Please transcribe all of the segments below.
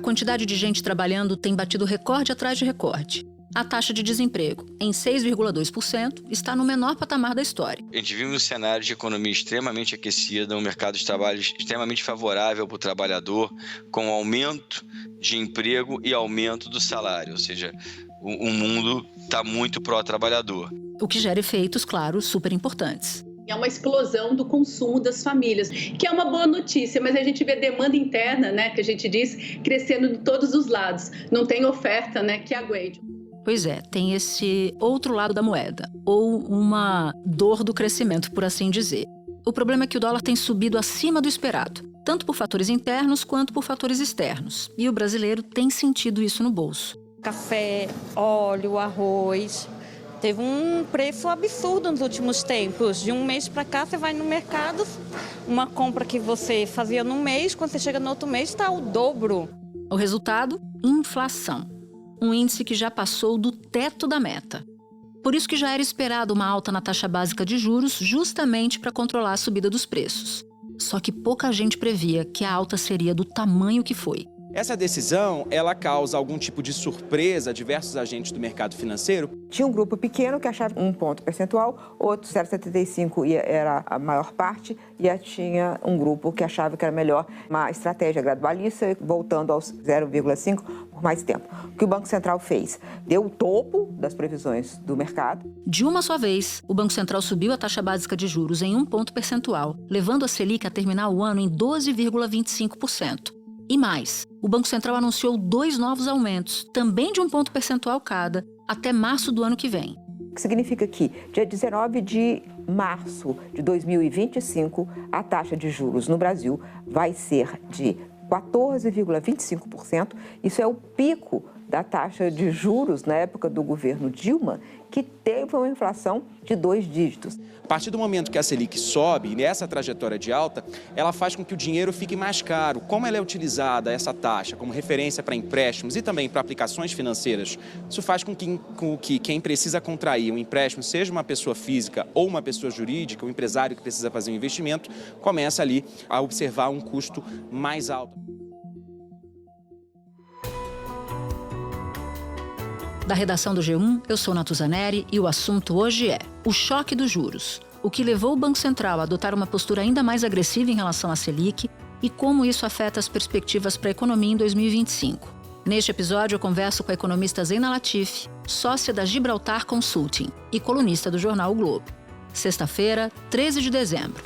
quantidade de gente trabalhando tem batido recorde atrás de recorde. A taxa de desemprego, em 6,2%, está no menor patamar da história. A gente vive um cenário de economia extremamente aquecida, um mercado de trabalho extremamente favorável para o trabalhador, com aumento de emprego e aumento do salário, ou seja, o mundo está muito pró-trabalhador. O que gera efeitos, claro, super importantes. É uma explosão do consumo das famílias, que é uma boa notícia, mas a gente vê a demanda interna, né, que a gente diz, crescendo de todos os lados. Não tem oferta, né, que aguente. Pois é, tem esse outro lado da moeda, ou uma dor do crescimento, por assim dizer. O problema é que o dólar tem subido acima do esperado, tanto por fatores internos quanto por fatores externos. E o brasileiro tem sentido isso no bolso. Café, óleo, arroz. Teve um preço absurdo nos últimos tempos. De um mês para cá, você vai no mercado, uma compra que você fazia num mês, quando você chega no outro mês, está o dobro. O resultado? Inflação. Um índice que já passou do teto da meta. Por isso que já era esperado uma alta na taxa básica de juros, justamente para controlar a subida dos preços. Só que pouca gente previa que a alta seria do tamanho que foi. Essa decisão, ela causa algum tipo de surpresa a diversos agentes do mercado financeiro? Tinha um grupo pequeno que achava 1 ponto percentual, outro 0,75 era a maior parte, e tinha um grupo que achava que era melhor uma estratégia gradualista, voltando aos 0,5 por mais tempo. O que o Banco Central fez? Deu o topo das previsões do mercado. De uma só vez, o Banco Central subiu a taxa básica de juros em 1 ponto percentual, levando a Selic a terminar o ano em 12,25%. E mais, o Banco Central anunciou 2 novos aumentos, também de 1 ponto percentual cada, até março do ano que vem. O que significa que, dia 19 de março de 2025, a taxa de juros no Brasil vai ser de 14,25%. Isso é o pico da taxa de juros na época do governo Dilma, que teve uma inflação de 2 dígitos. A partir do momento que a Selic sobe, nessa trajetória de alta, ela faz com que o dinheiro fique mais caro. Como ela é utilizada, essa taxa, como referência para empréstimos e também para aplicações financeiras, isso faz com que quem precisa contrair um empréstimo, seja uma pessoa física ou uma pessoa jurídica, o empresário que precisa fazer um investimento, começa ali a observar um custo mais alto. Da redação do G1, eu sou Natuzaneri e o assunto hoje é o choque dos juros, o que levou o Banco Central a adotar uma postura ainda mais agressiva em relação à Selic e como isso afeta as perspectivas para a economia em 2025. Neste episódio, eu converso com a economista Zeina Latif, sócia da Gibraltar Consulting e colunista do jornal O Globo. Sexta-feira, 13 de dezembro.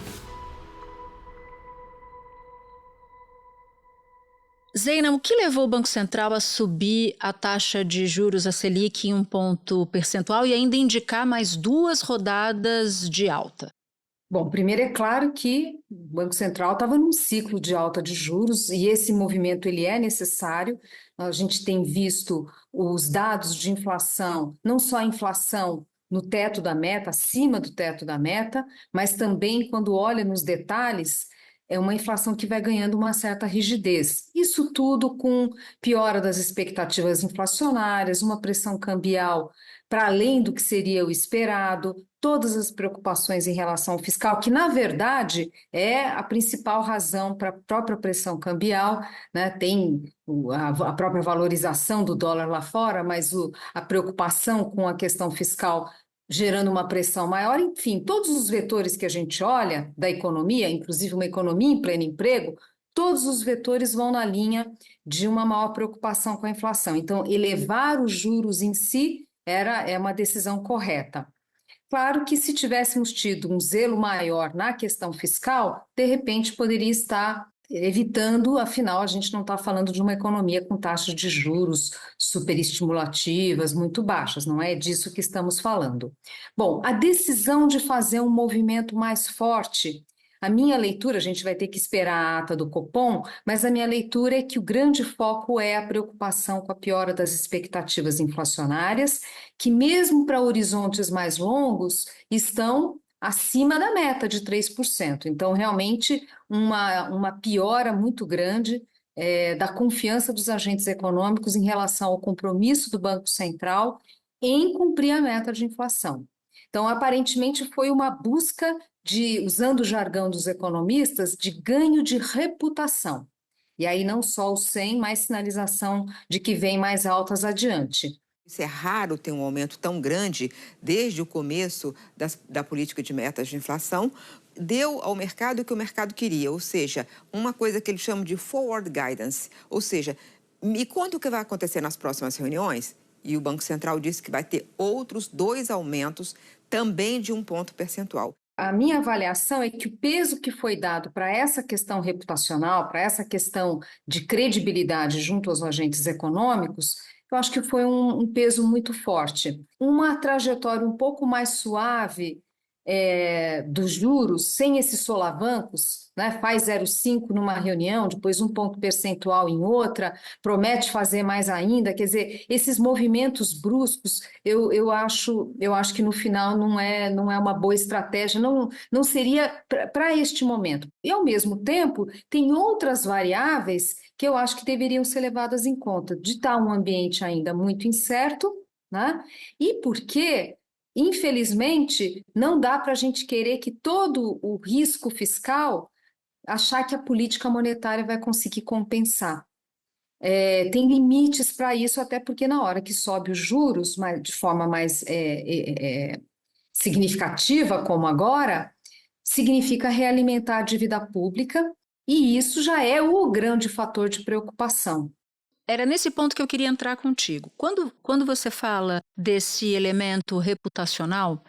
Zeina, o que levou o Banco Central a subir a taxa de juros, a Selic, em 1 ponto percentual e ainda indicar mais 2 rodadas de alta? Bom, primeiro é claro que o Banco Central estava num ciclo de alta de juros e esse movimento ele é necessário. A gente tem visto os dados de inflação, não só a inflação no teto da meta, acima do teto da meta, mas também quando olha nos detalhes, é uma inflação que vai ganhando uma certa rigidez. Isso tudo com piora das expectativas inflacionárias, uma pressão cambial para além do que seria o esperado, todas as preocupações em relação ao fiscal, que na verdade é a principal razão para a própria pressão cambial, né? Tem a própria valorização do dólar lá fora, mas a preocupação com a questão fiscal gerando uma pressão maior, enfim, todos os vetores que a gente olha da economia, inclusive uma economia em pleno emprego, todos os vetores vão na linha de uma maior preocupação com a inflação. Então, elevar os juros em si é uma decisão correta. Claro que se tivéssemos tido um zelo maior na questão fiscal, de repente poderia estar evitando, afinal, a gente não está falando de uma economia com taxas de juros superestimulativas, muito baixas, não é disso que estamos falando. Bom, a decisão de fazer um movimento mais forte, a minha leitura, a gente vai ter que esperar a ata do Copom, mas a minha leitura é que o grande foco é a preocupação com a piora das expectativas inflacionárias, que mesmo para horizontes mais longos estão acima da meta de 3%. Então, realmente, uma piora muito grande da confiança dos agentes econômicos em relação ao compromisso do Banco Central em cumprir a meta de inflação. Então, aparentemente, foi uma busca de, usando o jargão dos economistas, de ganho de reputação. E aí não só o 100, mas sinalização de que vem mais altas adiante. Isso é raro ter um aumento tão grande desde o começo da política de metas de inflação. Deu ao mercado o que o mercado queria, ou seja, uma coisa que eles chamam de forward guidance, ou seja, me conta o que vai acontecer nas próximas reuniões. E o Banco Central disse que vai ter outros 2 aumentos, também de 1 ponto percentual. A minha avaliação é que o peso que foi dado para essa questão reputacional, para essa questão de credibilidade junto aos agentes econômicos, eu acho que foi um peso muito forte. Uma trajetória um pouco mais suave dos juros, sem esses solavancos, né? Faz 0,5 numa reunião, depois 1 ponto percentual em outra, promete fazer mais ainda. Quer dizer, esses movimentos bruscos, eu acho que no final não é uma boa estratégia, não seria para este momento. E, ao mesmo tempo, tem outras variáveis que eu acho que deveriam ser levadas em conta, de estar um ambiente ainda muito incerto, né? E porque, infelizmente, não dá para a gente querer que todo o risco fiscal achar que a política monetária vai conseguir compensar. Tem limites para isso, até porque na hora que sobe os juros de forma mais significativa, como agora, significa realimentar a dívida pública, e isso já é o grande fator de preocupação. Era nesse ponto que eu queria entrar contigo. Quando você fala desse elemento reputacional,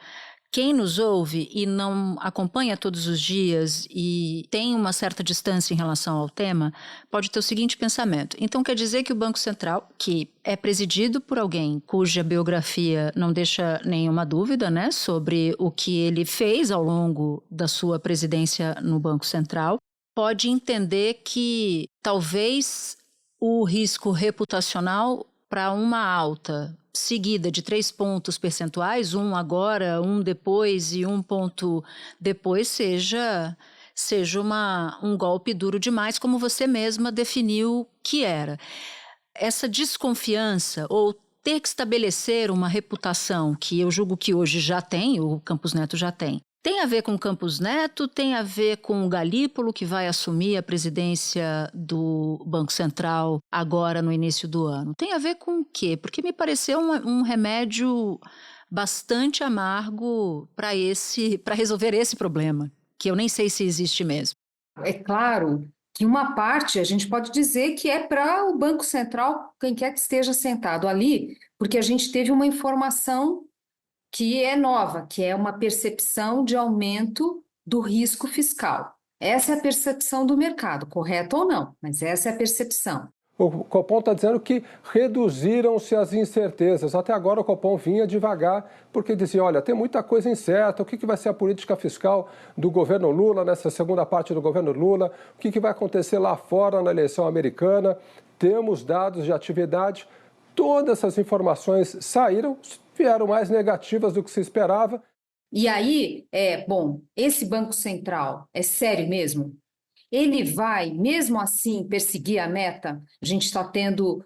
quem nos ouve e não acompanha todos os dias e tem uma certa distância em relação ao tema, pode ter o seguinte pensamento. Então quer dizer que o Banco Central, que é presidido por alguém cuja biografia não deixa nenhuma dúvida, né, sobre o que ele fez ao longo da sua presidência no Banco Central, pode entender que talvez o risco reputacional para uma alta seguida de 3 pontos percentuais, 1 agora, 1 depois e 1 ponto depois, seja um golpe duro demais, como você mesma definiu que era. Essa desconfiança ou ter que estabelecer uma reputação que eu julgo que hoje já tem, o Campos Neto já tem a ver com o Campos Neto, tem a ver com o Galípolo, que vai assumir a presidência do Banco Central agora no início do ano. Tem a ver com o quê? Porque me pareceu um remédio bastante amargo para resolver esse problema, que eu nem sei se existe mesmo. É claro que uma parte a gente pode dizer que é para o Banco Central, quem quer que esteja sentado ali, porque a gente teve uma informação que é nova, que é uma percepção de aumento do risco fiscal. Essa é a percepção do mercado, correto ou não, mas essa é a percepção. O Copom está dizendo que reduziram-se as incertezas. Até agora o Copom vinha devagar, porque dizia, olha, tem muita coisa incerta, o que vai ser a política fiscal do governo Lula, nessa segunda parte do governo Lula, o que vai acontecer lá fora na eleição americana, temos dados de atividade, todas essas informações saíram, vieram mais negativas do que se esperava. E aí, esse Banco Central é sério mesmo? Ele vai, mesmo assim, perseguir a meta? A gente está tendo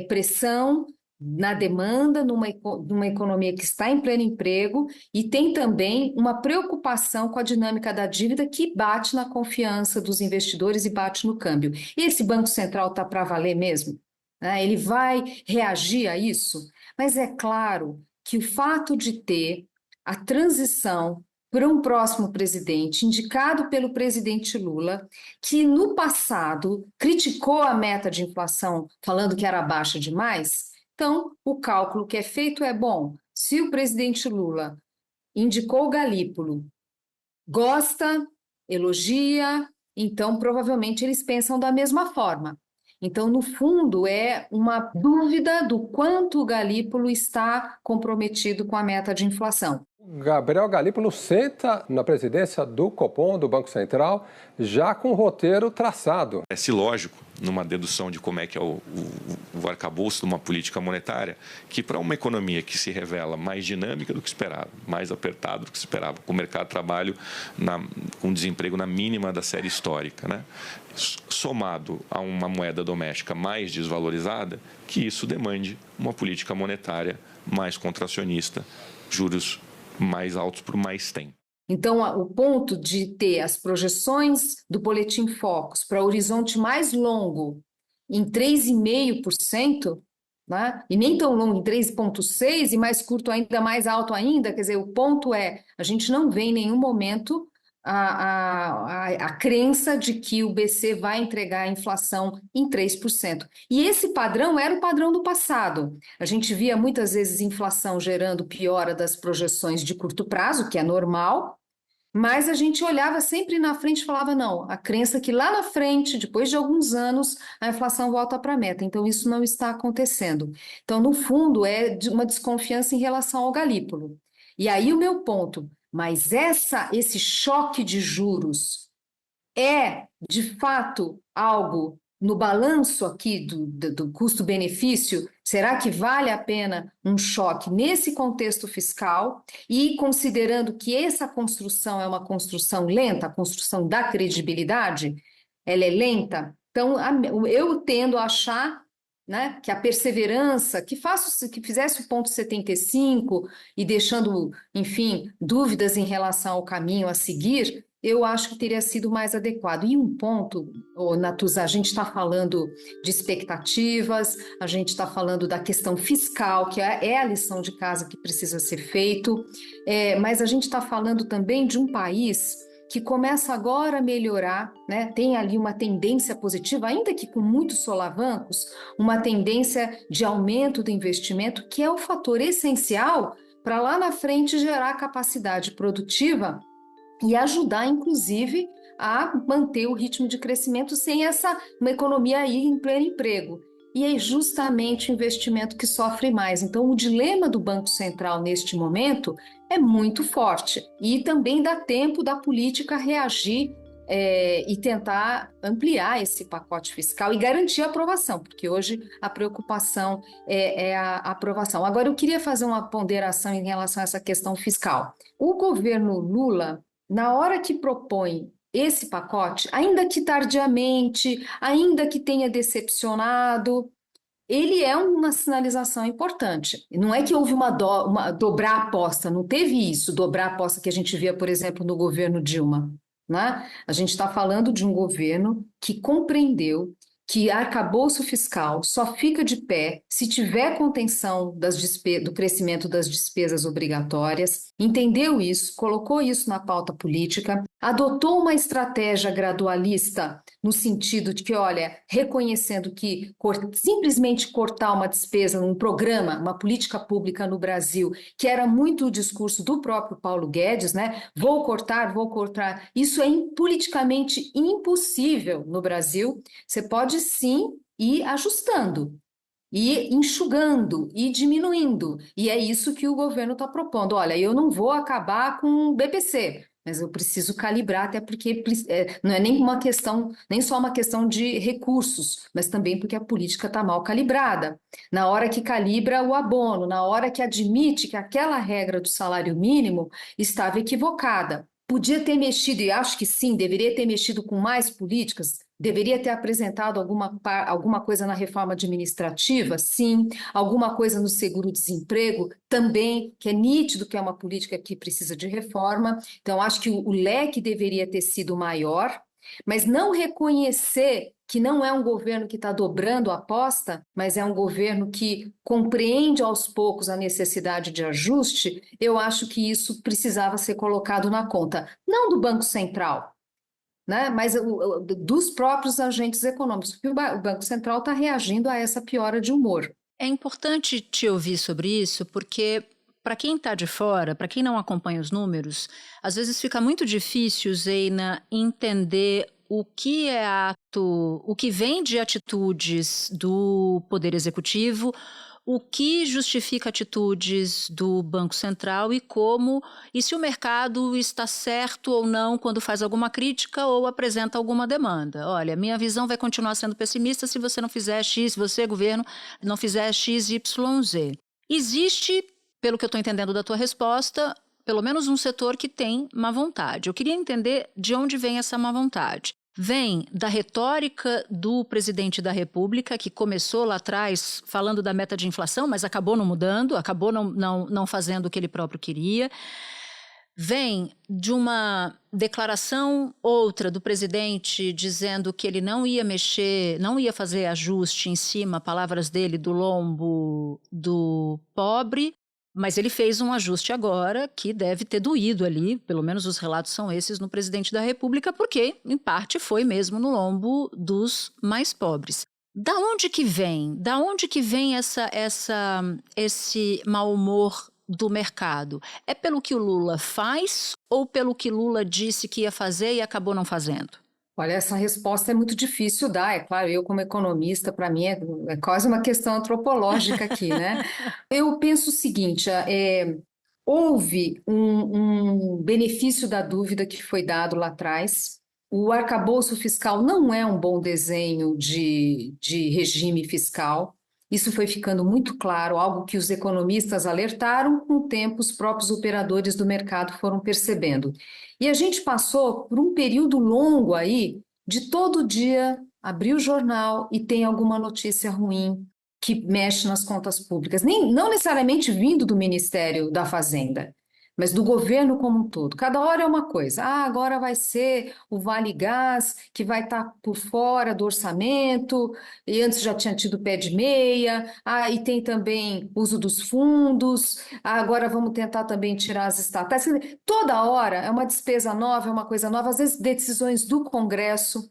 pressão na demanda, numa economia que está em pleno emprego, e tem também uma preocupação com a dinâmica da dívida que bate na confiança dos investidores e bate no câmbio. Esse Banco Central está para valer mesmo? Ele vai reagir a isso? Mas é claro que o fato de ter a transição para um próximo presidente, indicado pelo presidente Lula, que no passado criticou a meta de inflação, falando que era baixa demais, então o cálculo que é feito é, se o presidente Lula indicou o Galípolo, gosta, elogia, então provavelmente eles pensam da mesma forma. Então, no fundo, é uma dúvida do quanto o Galípolo está comprometido com a meta de inflação. Gabriel Galípolo senta na presidência do Copom, do Banco Central, já com o roteiro traçado. Parece lógico, numa dedução de como é que é o arcabouço de uma política monetária, que para uma economia que se revela mais dinâmica do que esperava, mais apertada do que esperava, com o mercado de trabalho com desemprego na mínima da série histórica, né? Somado a uma moeda doméstica mais desvalorizada, que isso demande uma política monetária mais contracionista, juros mais altos por mais tempo. Então, o ponto de ter as projeções do Boletim Focus para horizonte mais longo em 3,5%, né? E nem tão longo em 3,6% e mais curto ainda, mais alto ainda, quer dizer, o ponto é, a gente não vê em nenhum momento a crença de que o BC vai entregar a inflação em 3%. E esse padrão era o padrão do passado. A gente via muitas vezes inflação gerando piora das projeções de curto prazo, que é normal, mas a gente olhava sempre na frente e falava, não, a crença é que lá na frente, depois de alguns anos, a inflação volta para a meta. Então, isso não está acontecendo. Então, no fundo, é uma desconfiança em relação ao galípolo. E aí o meu ponto, mas esse choque de juros é, de fato, algo no balanço aqui do custo-benefício? Será que vale a pena um choque nesse contexto fiscal? E considerando que essa construção é uma construção lenta, a construção da credibilidade, ela é lenta, então eu tendo a achar, né, que a perseverança, que fizesse o ponto 75 e deixando, enfim, dúvidas em relação ao caminho a seguir, eu acho que teria sido mais adequado. E um ponto, Natuza, a gente está falando de expectativas, a gente está falando da questão fiscal, que é a lição de casa que precisa ser feito, mas a gente está falando também de um país que começa agora a melhorar, né? Tem ali uma tendência positiva, ainda que com muitos solavancos, uma tendência de aumento do investimento, que é o fator essencial para lá na frente gerar capacidade produtiva e ajudar, inclusive, a manter o ritmo de crescimento sem uma economia aí em pleno emprego. E é justamente o investimento que sofre mais. Então, o dilema do Banco Central neste momento é muito forte. E também dá tempo da política reagir e tentar ampliar esse pacote fiscal e garantir a aprovação, porque hoje a preocupação é a aprovação. Agora, eu queria fazer uma ponderação em relação a essa questão fiscal. O governo Lula, na hora que propõe esse pacote, ainda que tardiamente, ainda que tenha decepcionado, ele é uma sinalização importante. Não é que houve uma dobrar a aposta, não teve isso, dobrar a aposta que a gente via, por exemplo, no governo Dilma, né? A gente está falando de um governo que compreendeu que arcabouço fiscal só fica de pé se tiver contenção do crescimento das despesas obrigatórias, entendeu isso, colocou isso na pauta política, adotou uma estratégia gradualista no sentido de que, olha, reconhecendo que simplesmente cortar uma despesa num programa, uma política pública no Brasil, que era muito o discurso do próprio Paulo Guedes, né? Vou cortar, isso é politicamente impossível no Brasil. Você pode sim ir ajustando, e enxugando, e diminuindo. E é isso que o governo está propondo. Olha, eu não vou acabar com o BPC, mas eu preciso calibrar, até porque não é nem só uma questão de recursos, mas também porque a política está mal calibrada. Na hora que calibra o abono, na hora que admite que aquela regra do salário mínimo estava equivocada. Podia ter mexido, e acho que sim, deveria ter mexido com mais políticas, deveria ter apresentado alguma coisa na reforma administrativa, sim, alguma coisa no seguro-desemprego também, que é nítido que é uma política que precisa de reforma. Então, acho que o leque deveria ter sido maior, mas não reconhecer que não é um governo que está dobrando a aposta, mas é um governo que compreende aos poucos a necessidade de ajuste, eu acho que isso precisava ser colocado na conta, não do Banco Central, né, mas dos próprios agentes econômicos, porque o Banco Central está reagindo a essa piora de humor. É importante te ouvir sobre isso, porque para quem está de fora, para quem não acompanha os números, às vezes fica muito difícil, Zeina, entender o que é o que vem de atitudes do Poder Executivo, o que justifica atitudes do Banco Central e se o mercado está certo ou não quando faz alguma crítica ou apresenta alguma demanda. Olha, minha visão vai continuar sendo pessimista se você não fizer X, se você, governo, não fizer X, Y, Z. Existe, pelo que eu estou entendendo da tua resposta, pelo menos um setor que tem má vontade. Eu queria entender de onde vem essa má vontade. Vem da retórica do presidente da República, que começou lá atrás falando da meta de inflação, mas acabou não mudando, acabou não fazendo o que ele próprio queria. vem de uma declaração outra do presidente dizendo que ele não ia mexer, não ia fazer ajuste em cima, palavras dele, do lombo do pobre, mas ele fez um ajuste agora que deve ter doído ali, pelo menos os relatos são esses, no presidente da República, porque, em parte, foi mesmo no lombo dos mais pobres. Da onde que vem? Da onde que vem esse mau humor do mercado? É pelo que o Lula faz ou pelo que Lula disse que ia fazer e acabou não fazendo? Olha, essa resposta é muito difícil dar, é claro, eu como economista, para mim é quase uma questão antropológica aqui, né? Eu penso o seguinte, houve um benefício da dúvida que foi dado lá atrás. O arcabouço fiscal não é um bom desenho de regime fiscal. Isso foi ficando muito claro, algo que os economistas alertaram, com o tempo os próprios operadores do mercado foram percebendo. E a gente passou por um período longo aí de todo dia abrir o jornal e tem alguma notícia ruim que mexe nas contas públicas, não necessariamente vindo do Ministério da Fazenda, mas do governo como um todo. Cada hora é uma coisa. Agora vai ser o Vale Gás, que vai estar por fora do orçamento, e antes já tinha tido pé de meia. E tem também uso dos fundos. Agora vamos tentar também tirar as estatais. Toda hora é uma despesa nova, é uma coisa nova, às vezes decisões do Congresso.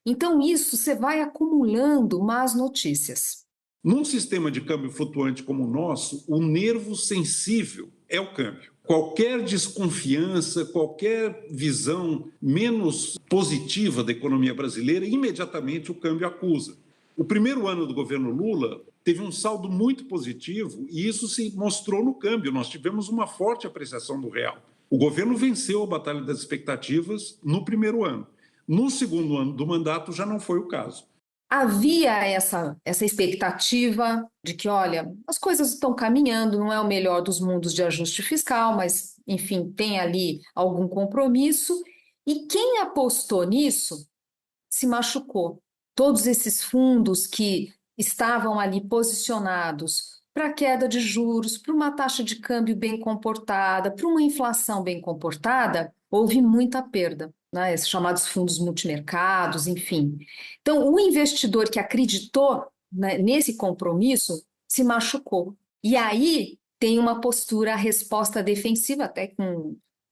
Então isso você vai acumulando más notícias. Num sistema de câmbio flutuante como o nosso, o nervo sensível é o câmbio. Qualquer desconfiança, qualquer visão menos positiva da economia brasileira, imediatamente o câmbio acusa. O primeiro ano do governo Lula teve um saldo muito positivo e isso se mostrou no câmbio. Nós tivemos uma forte apreciação do real. O governo venceu a batalha das expectativas no primeiro ano. No segundo ano do mandato já não foi o caso. Havia essa expectativa de que, olha, as coisas estão caminhando, não é o melhor dos mundos de ajuste fiscal, mas, enfim, tem ali algum compromisso. E quem apostou nisso se machucou. Todos esses fundos que estavam ali posicionados para a queda de juros, para uma taxa de câmbio bem comportada, para uma inflação bem comportada, houve muita perda, né? Esses chamados fundos multimercados, enfim. Então, o investidor que acreditou, né, nesse compromisso se machucou. E aí tem uma postura, a resposta defensiva,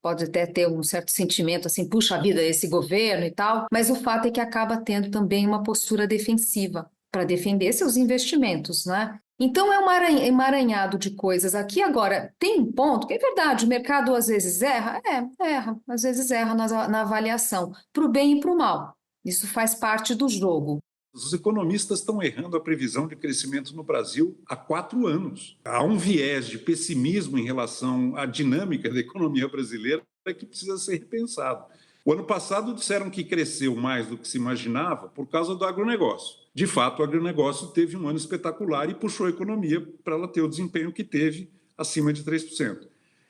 pode até ter um certo sentimento assim, puxa vida, esse governo e tal, mas o fato é que acaba tendo também uma postura defensiva para defender seus investimentos, né? Então é um emaranhado de coisas aqui. Agora, tem um ponto que é verdade, o mercado às vezes erra? Erra, às vezes erra na avaliação, para o bem e para o mal. Isso faz parte do jogo. Os economistas estão errando a previsão de crescimento no Brasil há 4 anos. Há um viés de pessimismo em relação à dinâmica da economia brasileira que precisa ser repensado. O ano passado disseram que cresceu mais do que se imaginava por causa do agronegócio. De fato, o agronegócio teve um ano espetacular e puxou a economia para ela ter o desempenho que teve, acima de 3%.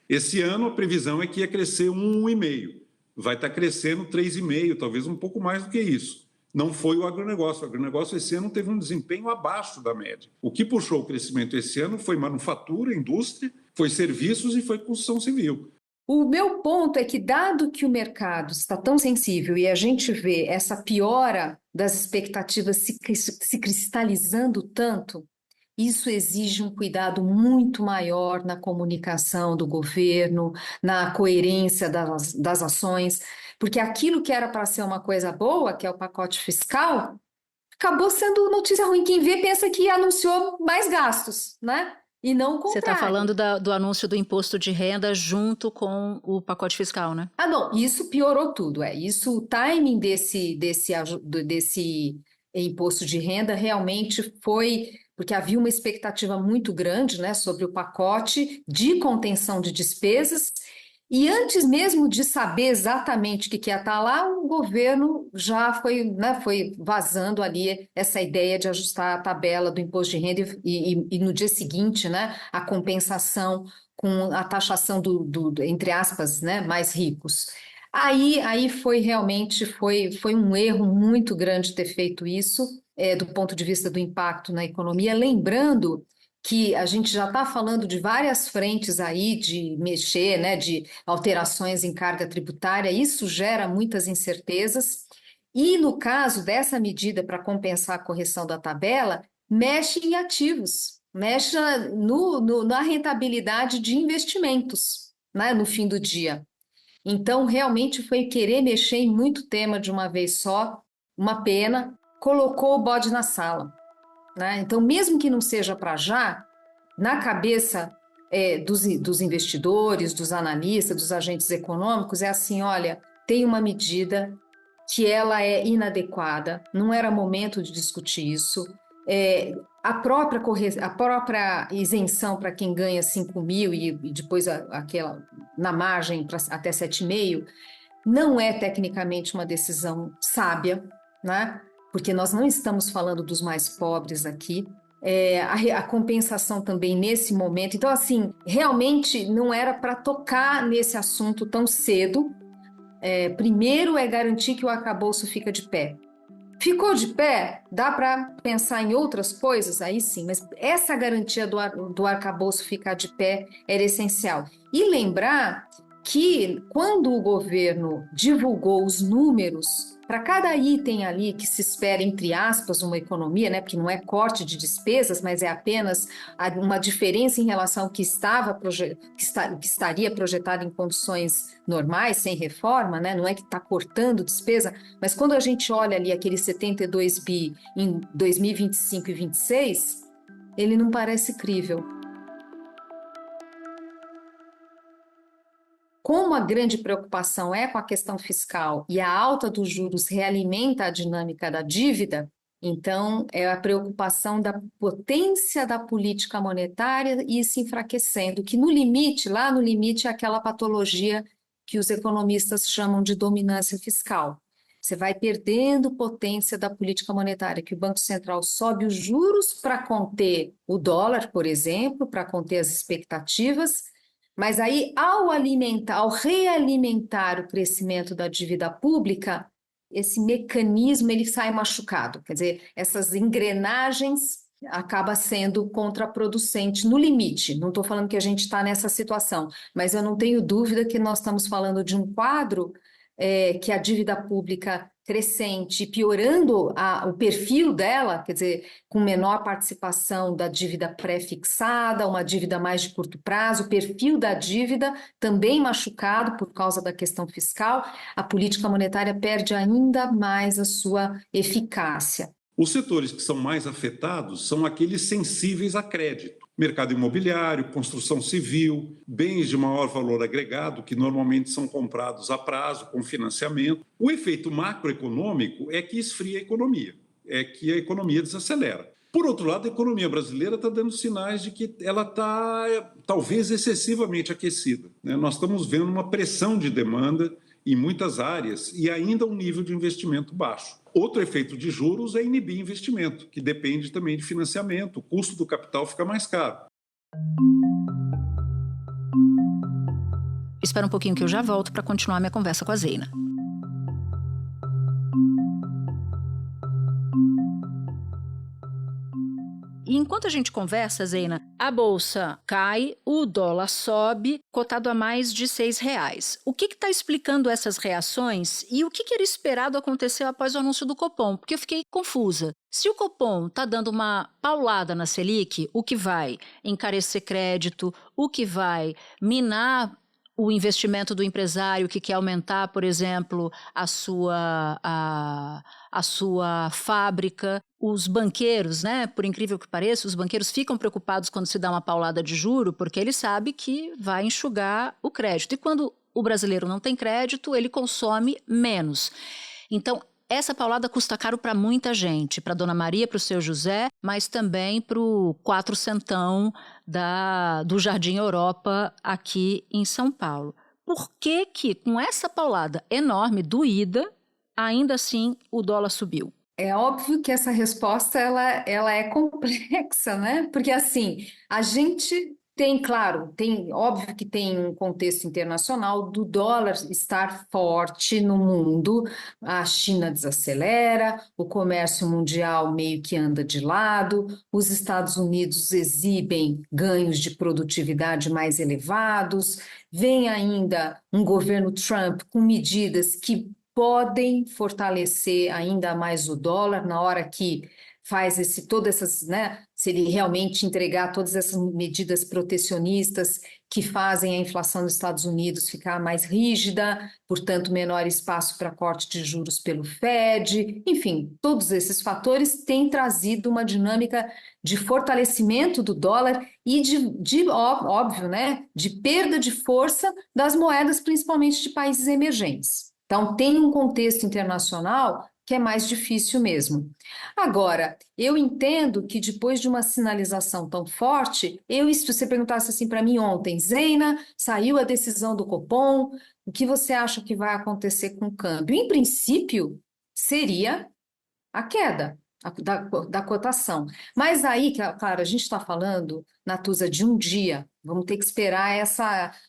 Esse ano, a previsão é que ia crescer 1,5%. Vai estar crescendo 3,5%, talvez um pouco mais do que isso. Não foi o agronegócio. O agronegócio esse ano teve um desempenho abaixo da média. O que puxou o crescimento esse ano foi manufatura, indústria, foi serviços e foi construção civil. O meu ponto é que, dado que o mercado está tão sensível e a gente vê essa piora das expectativas se cristalizando tanto, isso exige um cuidado muito maior na comunicação do governo, na coerência das ações, porque aquilo que era para ser uma coisa boa, que é o pacote fiscal, acabou sendo notícia ruim. Quem vê pensa que anunciou mais gastos, né? E não o contrário. Você está falando do anúncio do imposto de renda junto com o pacote fiscal, né? Não, isso piorou tudo. O timing desse imposto de renda realmente foi porque havia uma expectativa muito grande, né, sobre o pacote de contenção de despesas. E antes mesmo de saber exatamente o que ia estar lá, o governo já foi vazando ali essa ideia de ajustar a tabela do imposto de renda e no dia seguinte, né, a compensação com a taxação entre aspas, né, mais ricos. Aí foi realmente um erro muito grande ter feito isso, do ponto de vista do impacto na economia, lembrando que a gente já está falando de várias frentes aí de mexer, né, de alterações em carga tributária, isso gera muitas incertezas. E no caso dessa medida para compensar a correção da tabela, mexe em ativos, mexe na rentabilidade de investimentos, né, no fim do dia. Então, realmente foi querer mexer em muito tema de uma vez só, uma pena, colocou o bode na sala, né? Então, mesmo que não seja para já, na cabeça dos investidores, dos analistas, dos agentes econômicos, é assim, olha, tem uma medida que ela é inadequada, não era momento de discutir isso. A própria isenção para quem ganha 5 mil e depois aquela na margem até 7,5, não é tecnicamente uma decisão sábia, né? Porque nós não estamos falando dos mais pobres aqui. A compensação também nesse momento. Então, assim, realmente não era para tocar nesse assunto tão cedo. Primeiro é garantir que o arcabouço fica de pé. Ficou de pé? Dá para pensar em outras coisas? Aí sim, mas essa garantia do arcabouço ficar de pé era essencial. E lembrar que quando o governo divulgou os números para cada item ali que se espera, entre aspas, uma economia, né, porque não é corte de despesas, mas é apenas uma diferença em relação ao que estaria projetado em condições normais, sem reforma, né, não é que está cortando despesa, mas quando a gente olha ali aqueles 72 bi em 2025 e 2026, ele não parece crível. Como a grande preocupação é com a questão fiscal e a alta dos juros realimenta a dinâmica da dívida, então é a preocupação da potência da política monetária e se enfraquecendo, que no limite, lá no limite, é aquela patologia que os economistas chamam de dominância fiscal. Você vai perdendo potência da política monetária, que o Banco Central sobe os juros para conter o dólar, por exemplo, para conter as expectativas. Mas aí, ao realimentar o crescimento da dívida pública, esse mecanismo ele sai machucado. Quer dizer, essas engrenagens acabam sendo contraproducentes no limite. Não estou falando que a gente está nessa situação, mas eu não tenho dúvida que nós estamos falando de um quadro que a dívida pública crescente, piorando o perfil dela, quer dizer, com menor participação da dívida pré-fixada, uma dívida mais de curto prazo, o perfil da dívida também machucado por causa da questão fiscal, a política monetária perde ainda mais a sua eficácia. Os setores que são mais afetados são aqueles sensíveis a crédito. Mercado imobiliário, construção civil, bens de maior valor agregado, que normalmente são comprados a prazo, com financiamento. O efeito macroeconômico é que esfria a economia, é que a economia desacelera. Por outro lado, a economia brasileira está dando sinais de que ela está talvez excessivamente aquecida, né? Nós estamos vendo uma pressão de demanda em muitas áreas e ainda um nível de investimento baixo. Outro efeito de juros é inibir investimento, que depende também de financiamento, o custo do capital fica mais caro. Espera um pouquinho que eu já volto para continuar minha conversa com a Zeina. E enquanto a gente conversa, Zeina, a bolsa cai, o dólar sobe, cotado a mais de R$6. O que está explicando essas reações e o que era esperado acontecer após o anúncio do Copom? Porque eu fiquei confusa. Se o Copom está dando uma paulada na Selic, o que vai encarecer crédito, o que vai minar o investimento do empresário que quer aumentar, por exemplo, a sua fábrica. Os banqueiros, né, por incrível que pareça, os banqueiros ficam preocupados quando se dá uma paulada de juro, porque ele sabe que vai enxugar o crédito. E quando o brasileiro não tem crédito, ele consome menos. Então, essa paulada custa caro para muita gente, para a Dona Maria, para o seu José, mas também para o 400 do Jardim Europa aqui em São Paulo. Por que com essa paulada enorme, doída, ainda assim o dólar subiu? É óbvio que essa resposta ela é complexa, né? Porque assim, a gente Tem, claro, óbvio que tem um contexto internacional do dólar estar forte no mundo, a China desacelera, o comércio mundial meio que anda de lado, os Estados Unidos exibem ganhos de produtividade mais elevados, vem ainda um governo Trump com medidas que podem fortalecer ainda mais o dólar na hora que faz todas essas, né, se ele realmente entregar todas essas medidas protecionistas que fazem a inflação dos Estados Unidos ficar mais rígida, portanto, menor espaço para corte de juros pelo Fed, enfim, todos esses fatores têm trazido uma dinâmica de fortalecimento do dólar e óbvio, né, de perda de força das moedas, principalmente de países emergentes. Então, tem um contexto internacional que é mais difícil mesmo. Agora, eu entendo que depois de uma sinalização tão forte, se você perguntasse assim para mim ontem, Zeina, saiu a decisão do Copom, o que você acha que vai acontecer com o câmbio? Em princípio, seria a queda da cotação. Mas aí, claro, a gente está falando, Natuza, de um dia, vamos ter que esperar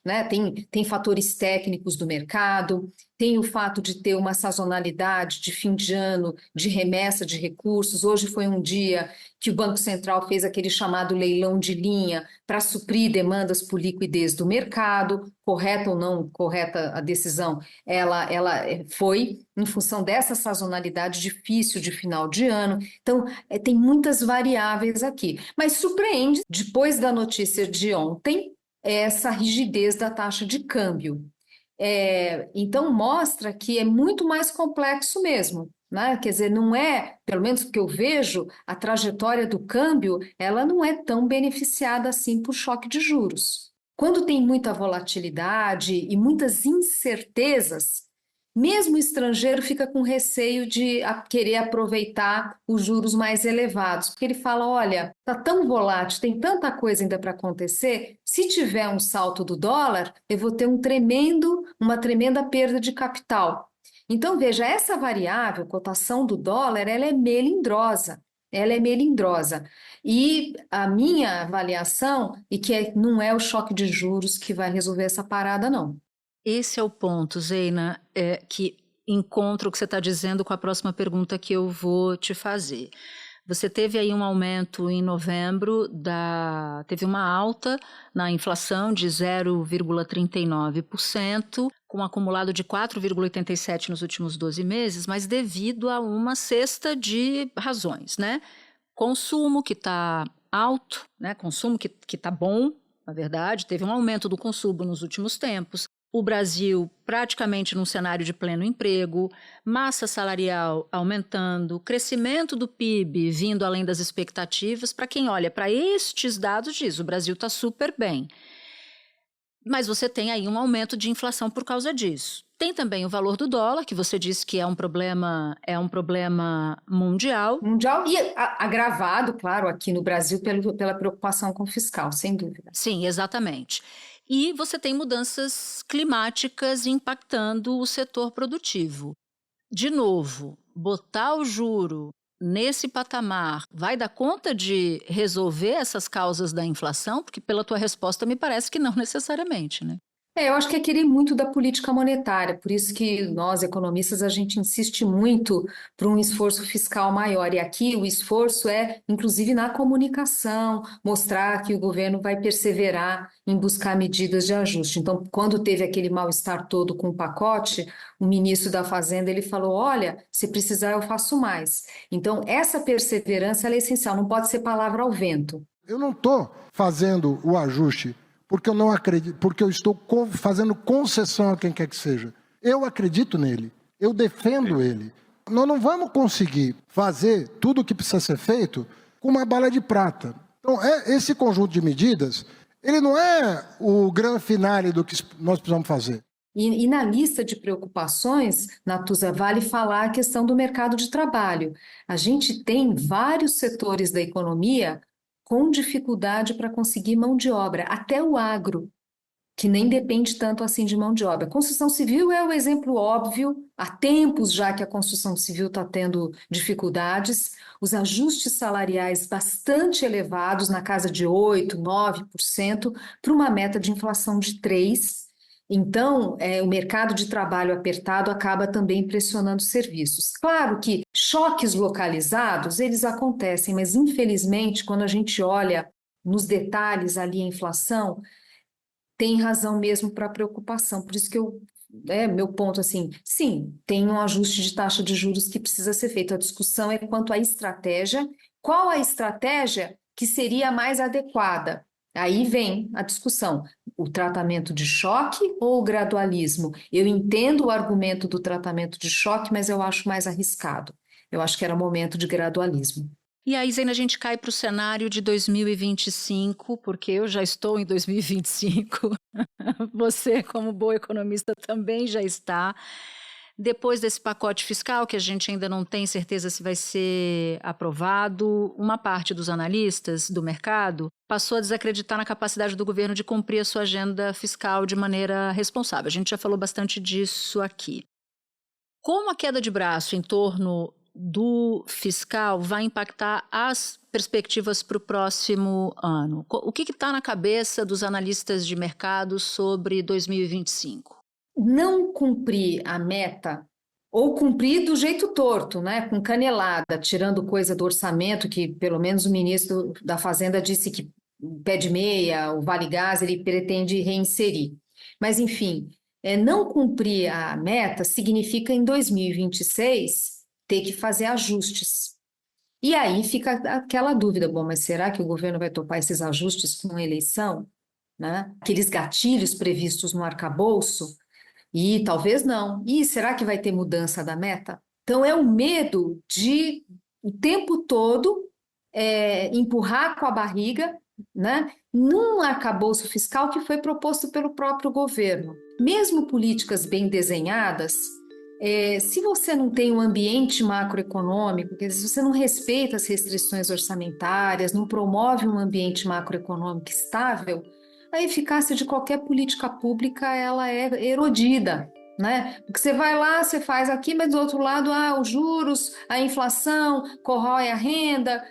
né? Tem fatores técnicos do mercado, tem o fato de ter uma sazonalidade de fim de ano, de remessa de recursos. Hoje foi um dia que o Banco Central fez aquele chamado leilão de linha para suprir demandas por liquidez do mercado, correta ou não correta a decisão, ela foi em função dessa sazonalidade difícil de final de ano. Então, tem muitas variáveis aqui. Mas surpreende, depois da notícia de ontem, essa rigidez da taxa de câmbio. Então, mostra que é muito mais complexo mesmo, né? Quer dizer, não é, pelo menos que eu vejo, a trajetória do câmbio, ela não é tão beneficiada assim por choque de juros. Quando tem muita volatilidade e muitas incertezas, mesmo o estrangeiro fica com receio de querer aproveitar os juros mais elevados, porque ele fala, olha, está tão volátil, tem tanta coisa ainda para acontecer, se tiver um salto do dólar, eu vou ter uma tremenda perda de capital. Então, veja, essa variável, cotação do dólar, ela é melindrosa. E a minha avaliação é que não é o choque de juros que vai resolver essa parada, não. Esse é o ponto, Zeina, que encontra o que você está dizendo com a próxima pergunta que eu vou te fazer. Você teve aí um aumento em novembro, teve uma alta na inflação de 0,39%, com um acumulado de 4,87% nos últimos 12 meses, mas devido a uma cesta de razões, né? Consumo que está alto, né? Consumo que está bom, na verdade, teve um aumento do consumo nos últimos tempos. O Brasil praticamente num cenário de pleno emprego, massa salarial aumentando, crescimento do PIB vindo além das expectativas. Para quem olha para estes dados, diz o Brasil está super bem. Mas você tem aí um aumento de inflação por causa disso. Tem também o valor do dólar, que você disse que é um problema mundial. Mundial e agravado, claro, aqui no Brasil pela preocupação com o fiscal, sem dúvida. Sim, exatamente. E você tem mudanças climáticas impactando o setor produtivo. De novo, botar o juro nesse patamar vai dar conta de resolver essas causas da inflação? Porque pela tua resposta me parece que não necessariamente, né? Eu acho que é querer muito da política monetária, por isso que nós, economistas, a gente insiste muito para um esforço fiscal maior. E aqui o esforço é, inclusive, na comunicação, mostrar que o governo vai perseverar em buscar medidas de ajuste. Então, quando teve aquele mal-estar todo com o pacote, o ministro da Fazenda ele falou, olha, se precisar eu faço mais. Então, essa perseverança ela é essencial, não pode ser palavra ao vento. Eu não estou fazendo o ajuste porque eu não acredito, porque eu estou fazendo concessão a quem quer que seja. Eu acredito nele, eu defendo ele. Nós não vamos conseguir fazer tudo o que precisa ser feito com uma bala de prata. Então, esse conjunto de medidas, ele não é o grande finale do que nós precisamos fazer. E na lista de preocupações, Natuza, vale falar a questão do mercado de trabalho. A gente tem vários setores da economia com dificuldade para conseguir mão de obra, até o agro. que nem depende tanto assim de mão de obra. A construção civil é o exemplo óbvio, há tempos já que a construção civil está tendo dificuldades, os ajustes salariais bastante elevados, na casa de 8%, 9%, para uma meta de inflação de 3%. Então, o mercado de trabalho apertado acaba também pressionando serviços. Claro que choques localizados, eles acontecem, mas infelizmente, quando a gente olha nos detalhes ali a inflação, tem razão mesmo para preocupação. Por isso que meu ponto assim, sim, tem um ajuste de taxa de juros que precisa ser feito. A discussão é quanto à estratégia, qual a estratégia que seria mais adequada. Aí vem a discussão, o tratamento de choque ou o gradualismo? Eu entendo o argumento do tratamento de choque, mas eu acho mais arriscado. Eu acho que era momento de gradualismo. E aí, Zena, a gente cai para o cenário de 2025, porque eu já estou em 2025. Você, como boa economista, também já está. Depois desse pacote fiscal, que a gente ainda não tem certeza se vai ser aprovado, uma parte dos analistas do mercado passou a desacreditar na capacidade do governo de cumprir a sua agenda fiscal de maneira responsável. A gente já falou bastante disso aqui. Como a queda de braço em torno do fiscal vai impactar as perspectivas para o próximo ano? O que está na cabeça dos analistas de mercado sobre 2025? Não cumprir a meta, ou cumprir do jeito torto, né, com canelada, tirando coisa do orçamento, que pelo menos o ministro da Fazenda disse que o pé de meia, o Vale Gás, ele pretende reinserir. Mas, enfim, não cumprir a meta significa em 2026 ter que fazer ajustes. E aí fica aquela dúvida, bom, mas será que o governo vai topar esses ajustes com a eleição? Né? Aqueles gatilhos previstos no arcabouço? E talvez não. E será que vai ter mudança da meta? Então é o medo de o tempo todo empurrar com a barriga, né, num arcabouço fiscal que foi proposto pelo próprio governo. Mesmo políticas bem desenhadas, se você não tem um ambiente macroeconômico, quer dizer, se você não respeita as restrições orçamentárias, não promove um ambiente macroeconômico estável, a eficácia de qualquer política pública ela é erodida, né? Porque você vai lá, você faz aqui, mas do outro lado, os juros, a inflação, corrói a renda,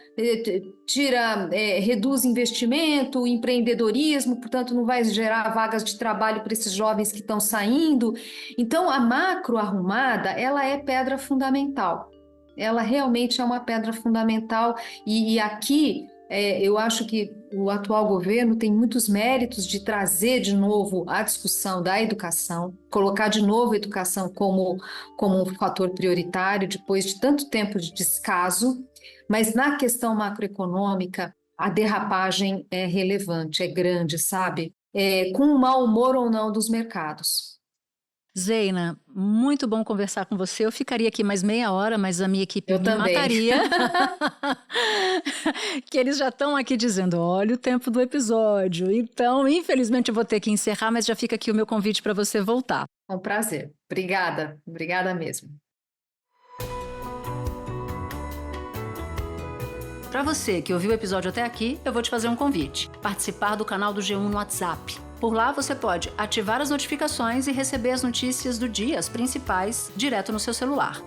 reduz investimento, empreendedorismo, portanto não vai gerar vagas de trabalho para esses jovens que estão saindo. Então a macro arrumada, ela é pedra fundamental. Ela realmente é uma pedra fundamental e aqui eu acho que o atual governo tem muitos méritos de trazer de novo a discussão da educação, colocar de novo a educação como um fator prioritário depois de tanto tempo de descaso, mas na questão macroeconômica a derrapagem é relevante, é grande, sabe? Com o mau humor ou não dos mercados. Zena, muito bom conversar com você. Eu ficaria aqui mais meia hora, mas a minha equipe me mataria. Que eles já estão aqui dizendo, olha o tempo do episódio. Então, infelizmente, eu vou ter que encerrar, mas já fica aqui o meu convite para você voltar. É um prazer. Obrigada. Obrigada mesmo. Para você que ouviu o episódio até aqui, eu vou te fazer um convite. Participar do canal do G1 no WhatsApp. Por lá você pode ativar as notificações e receber as notícias do dia, as principais, direto no seu celular.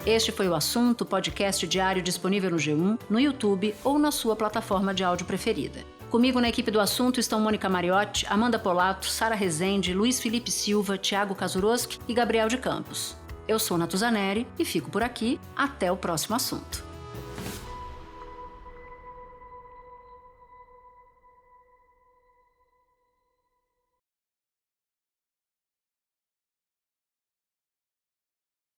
Este foi o Assunto, podcast diário disponível no G1, no YouTube ou na sua plataforma de áudio preferida. Comigo na equipe do Assunto estão Mônica Mariotti, Amanda Polato, Sara Rezende, Luiz Felipe Silva, Thiago Kazuroski e Gabriel de Campos. Eu sou Natuzaneri e fico por aqui. Até o próximo assunto.